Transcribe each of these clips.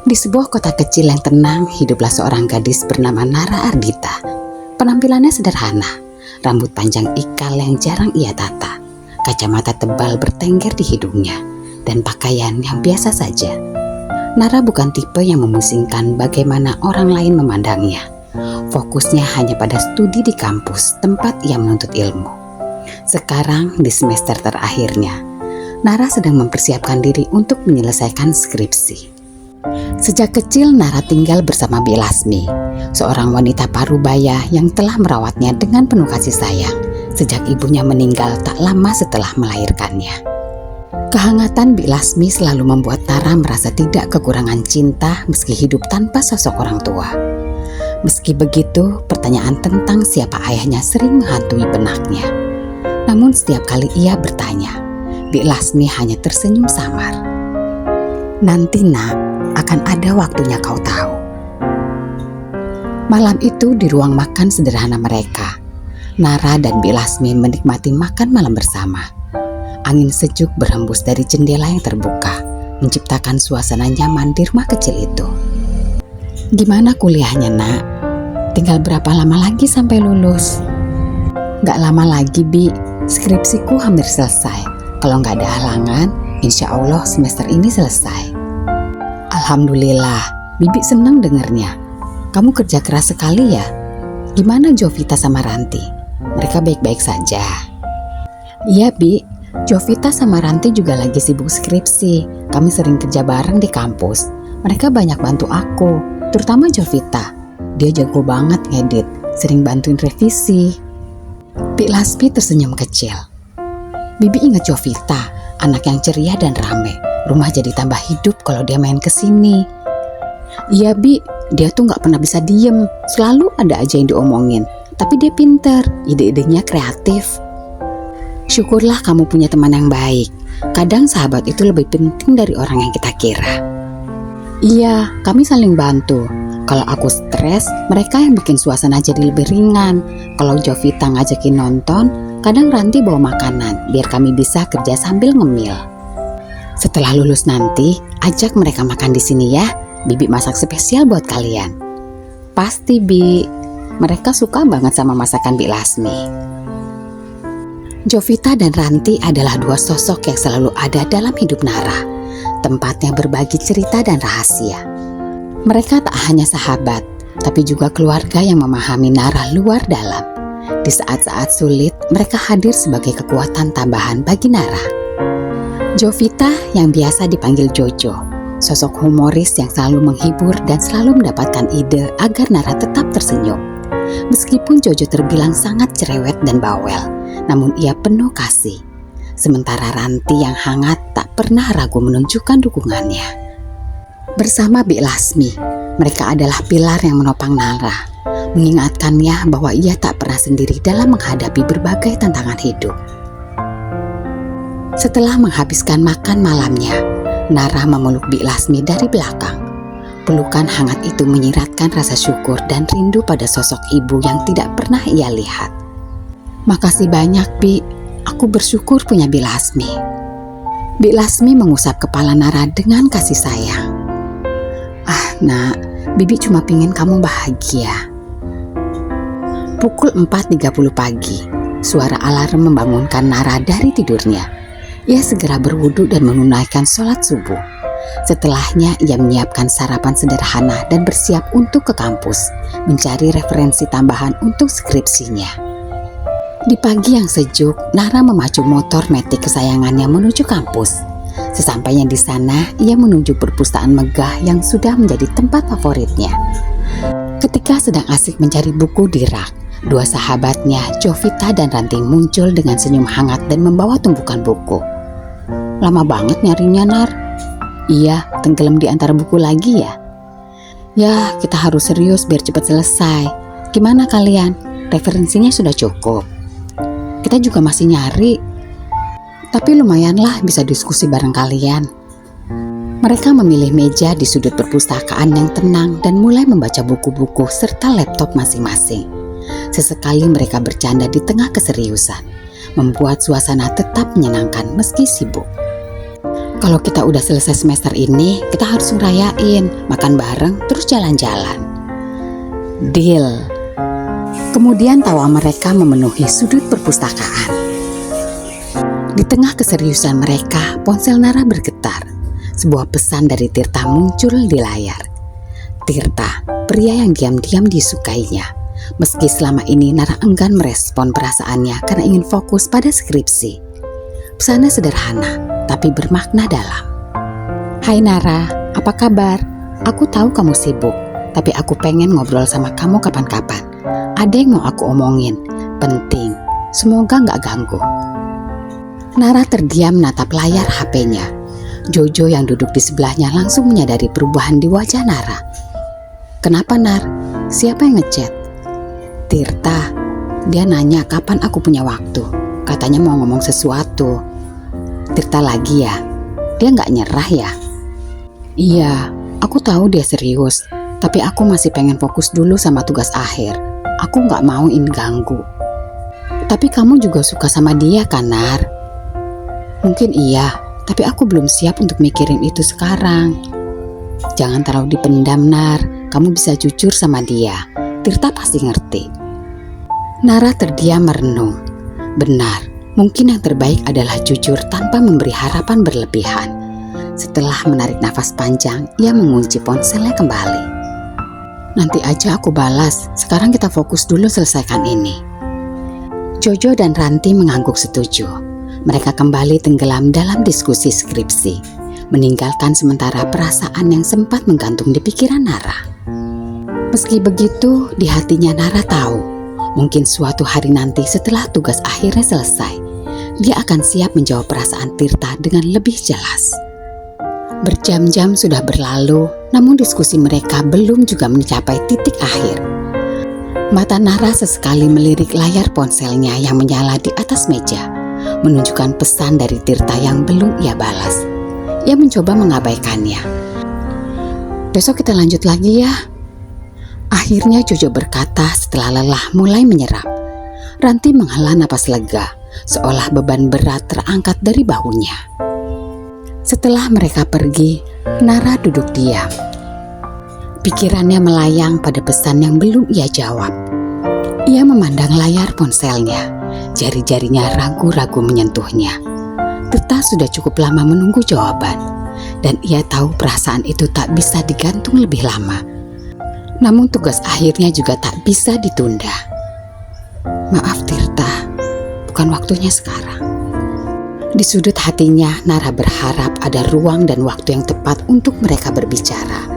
Di sebuah kota kecil yang tenang, hiduplah seorang gadis bernama Nara Ardita. Penampilannya sederhana, rambut panjang ikal yang jarang ia tata, kacamata tebal bertengger di hidungnya, dan pakaian yang biasa saja. Nara bukan tipe yang memusingkan bagaimana orang lain memandangnya. Fokusnya hanya pada studi di kampus tempat ia menuntut ilmu. Sekarang di semester terakhirnya, Nara sedang mempersiapkan diri untuk menyelesaikan skripsi. Sejak kecil Nara tinggal bersama Bi Lasmi, seorang wanita parubaya yang telah merawatnya dengan penuh kasih sayang sejak ibunya meninggal tak lama setelah melahirkannya. Kehangatan Bi Lasmi selalu membuat Nara merasa tidak kekurangan cinta meski hidup tanpa sosok orang tua. Meski begitu, pertanyaan tentang siapa ayahnya sering menghantui benaknya. Namun setiap kali ia bertanya, Bi Lasmi hanya tersenyum samar. "Nanti nak, akan ada waktunya kau tahu." Malam itu di ruang makan sederhana mereka, Nara dan Bi Lasmi menikmati makan malam bersama. Angin sejuk berhembus dari jendela yang terbuka, menciptakan suasana nyaman di rumah kecil itu. "Gimana kuliahnya nak? Tinggal berapa lama lagi sampai lulus?" "Gak lama lagi Bi, skripsiku hampir selesai. Kalau gak ada halangan, insya Allah semester ini selesai." "Alhamdulillah, Bibi senang dengernya. Kamu kerja keras sekali ya. Gimana Jovita sama Ranti? Mereka baik-baik saja?" "Iya Bi, Jovita sama Ranti juga lagi sibuk skripsi. Kami sering kerja bareng di kampus. Mereka banyak bantu aku, terutama Jovita. Dia jago banget ngedit, sering bantuin revisi." Bi Lasmi tersenyum kecil. "Bibi ingat Jovita, anak yang ceria dan rame. Rumah jadi tambah hidup kalau dia main ke sini." "Iya Bi, dia tuh gak pernah bisa diem, selalu ada aja yang diomongin. Tapi dia pinter, ide-idenya kreatif." "Syukurlah kamu punya teman yang baik. Kadang sahabat itu lebih penting dari orang yang kita kira." "Iya, kami saling bantu. Kalau aku stres, mereka yang bikin suasana jadi lebih ringan. Kalau Jovita ngajakin nonton, kadang Ranti bawa makanan biar kami bisa kerja sambil ngemil." "Setelah lulus nanti, ajak mereka makan di sini ya. Bibi masak spesial buat kalian." "Pasti Bi, mereka suka banget sama masakan Bi Lasmi." Jovita dan Ranti adalah dua sosok yang selalu ada dalam hidup Nara, tempatnya berbagi cerita dan rahasia. Mereka tak hanya sahabat, tapi juga keluarga yang memahami Nara luar dalam. Di saat-saat sulit, mereka hadir sebagai kekuatan tambahan bagi Nara. Jovita yang biasa dipanggil Jojo, sosok humoris yang selalu menghibur dan selalu mendapatkan ide agar Nara tetap tersenyum. Meskipun Jojo terbilang sangat cerewet dan bawel, namun ia penuh kasih. Sementara Ranti yang hangat tak pernah ragu menunjukkan dukungannya. Bersama Bi Lasmi, mereka adalah pilar yang menopang Nara, mengingatkannya bahwa ia tak pernah sendiri dalam menghadapi berbagai tantangan hidup. Setelah menghabiskan makan malamnya, Nara memeluk Bi Lasmi dari belakang. Pelukan hangat itu menyiratkan rasa syukur dan rindu pada sosok ibu yang tidak pernah ia lihat. "Makasih banyak Bi, aku bersyukur punya Bi Lasmi." Bi Lasmi mengusap kepala Nara dengan kasih sayang. "Ah nak, Bibi cuma pingin kamu bahagia." Pukul 4.30 pagi, suara alarm membangunkan Nara dari tidurnya. Ia segera berwudu dan menunaikan sholat subuh. Setelahnya ia menyiapkan sarapan sederhana dan bersiap untuk ke kampus, mencari referensi tambahan untuk skripsinya. Di pagi yang sejuk, Nara memacu motor metik kesayangannya menuju kampus. Sesampainya di sana, ia menuju perpustakaan megah yang sudah menjadi tempat favoritnya. Ketika sedang asik mencari buku di rak, dua sahabatnya, Jovita dan Ranti muncul dengan senyum hangat dan membawa tumpukan buku. "Lama banget nyarinya Nar." "Iya, tenggelam di antara buku lagi ya." "Ya, kita harus serius biar cepat selesai. Gimana kalian? Referensinya sudah cukup?" "Kita juga masih nyari. Tapi lumayanlah bisa diskusi bareng kalian." Mereka memilih meja di sudut perpustakaan yang tenang dan mulai membaca buku-buku serta laptop masing-masing. Sesekali mereka bercanda di tengah keseriusan, membuat suasana tetap menyenangkan meski sibuk. Kalau kita udah selesai semester ini, kita harus ngerayain, makan bareng, terus jalan-jalan. Deal. Kemudian tawa mereka memenuhi sudut perpustakaan. Di tengah keseriusan mereka, ponsel Nara bergetar. Sebuah pesan dari Tirta muncul di layar. Tirta, pria yang diam-diam disukainya. Meski selama ini Nara enggan merespon perasaannya karena ingin fokus pada skripsi. Pesannya sederhana, tapi bermakna dalam. Hai Nara, apa kabar? Aku tahu kamu sibuk, tapi aku pengen ngobrol sama kamu kapan-kapan. Ada yang mau aku omongin, penting. Semoga gak ganggu. Nara terdiam menatap layar HP-nya. Jojo yang duduk di sebelahnya langsung menyadari perubahan di wajah Nara. Kenapa Nar? Siapa yang ngechat? Tirta. Dia nanya kapan aku punya waktu. Katanya mau ngomong sesuatu. Tirta lagi ya? Dia gak nyerah ya? Iya, aku tahu dia serius. Tapi aku masih pengen fokus dulu sama tugas akhir. Aku gak mau ini ganggu. Tapi kamu juga suka sama dia kan Nar? Mungkin iya. Tapi aku belum siap untuk mikirin itu sekarang. Jangan terlalu dipendam, Nar. Kamu bisa jujur sama dia. Tirta pasti ngerti. Nara terdiam merenung. Benar, mungkin yang terbaik adalah jujur tanpa memberi harapan berlebihan. Setelah menarik nafas panjang, ia mengunci ponselnya kembali. Nanti aja aku balas. Sekarang kita fokus dulu selesaikan ini. Jojo dan Ranti mengangguk setuju. Mereka kembali tenggelam dalam diskusi skripsi, meninggalkan sementara perasaan yang sempat menggantung di pikiran Nara. Meski begitu, di hatinya Nara tahu, mungkin suatu hari nanti setelah tugas akhirnya selesai, dia akan siap menjawab perasaan Tirta dengan lebih jelas. Berjam-jam sudah berlalu, namun diskusi mereka belum juga mencapai titik akhir. Mata Nara sesekali melirik layar ponselnya yang menyala di atas meja, menunjukkan pesan dari Tirta yang belum ia balas. Ia mencoba mengabaikannya. Besok kita lanjut lagi ya. Akhirnya Jojo berkata setelah lelah mulai menyerap. Ranti menghela napas lega, seolah beban berat terangkat dari bahunya. Setelah mereka pergi, Nara duduk diam. Pikirannya melayang pada pesan yang belum ia jawab. Ia memandang layar ponselnya. Jari-jarinya ragu-ragu menyentuhnya. Tirta sudah cukup lama menunggu jawaban, dan ia tahu perasaan itu tak bisa digantung lebih lama. Namun tugas akhirnya juga tak bisa ditunda. Maaf Tirta, bukan waktunya sekarang. Di sudut hatinya, Nara berharap ada ruang dan waktu yang tepat untuk mereka berbicara,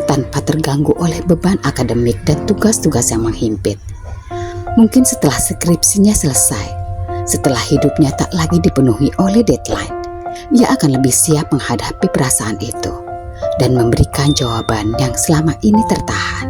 tanpa terganggu oleh beban akademik dan tugas-tugas yang menghimpit. Mungkin setelah skripsinya selesai, setelah hidupnya tak lagi dipenuhi oleh deadline, ia akan lebih siap menghadapi perasaan itu dan memberikan jawaban yang selama ini tertahan.